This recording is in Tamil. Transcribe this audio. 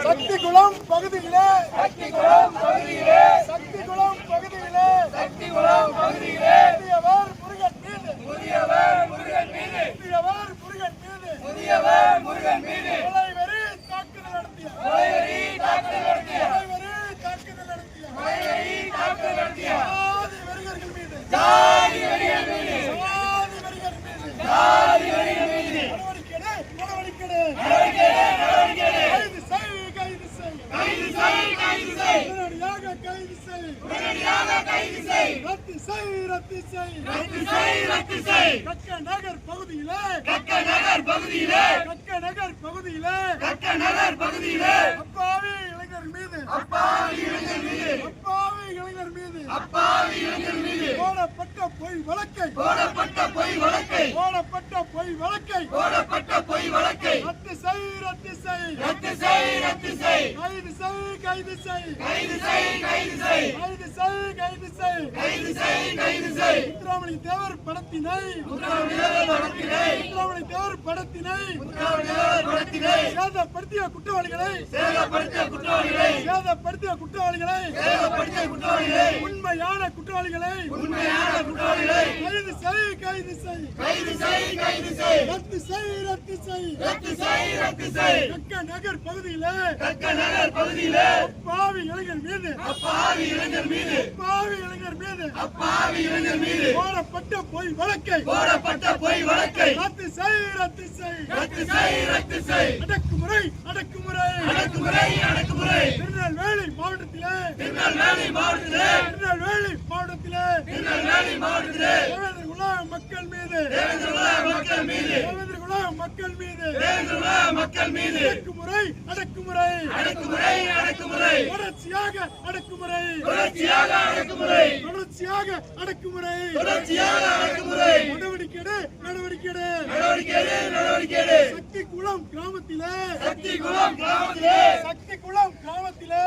சக்திகுளம் பகுதியிலே புதியவர் முருகன் மீது கொலைவெறி தாக்குதல் நடத்திய ஜாதி வெறியர்கள் மீது நடவடிக்கை கைது செய் ரத்து செய் கக்க நகர் பகுதியிலே அப்பாவி இளைஞர் மீது போடப்பட்ட பொய் வழக்கை ரத்து செய் கைது செய் முத்துராமலிங்க தேவர் படத்தினை சேதப்படுத்திய குற்றவாளிகளை உண்மையான குற்றவாளிகளை கைது செய் ரத்து செய் கக்க நகர் பகுதியிலே அப்பாவி இளைஞர் மீது போடப்பட்ட பொய் வழக்கை ரத்து செய் அடக்குமுறை திருநெல்வேலி மாவட்டத்திலே மக்கள் மீது அடக்குமுறை தொடர்ச்சியாக அடக்குமுறை நடவடிக்கை சக்திகுளம் கிராமத்திலே